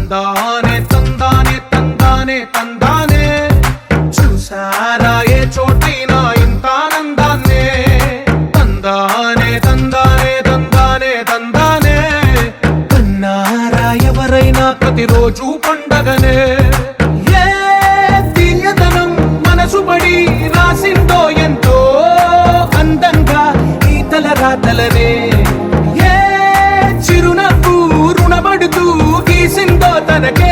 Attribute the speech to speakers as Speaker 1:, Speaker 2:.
Speaker 1: తందానే తందానే తందానే తందానే చూసారా ఏ చోటైనా ఇంత ఆనందాన్నే తందానే తందానే తందానే తందానే కన్నారా ఎవరైనా ప్రతిరోజు పండగనే ఏ తీయదనం మనసు పడి రాసిందో ఎంతో అందంగా ఈ తలరాతలనే చిరునవ్వు రుణపడుతూ గీసిందో తనకే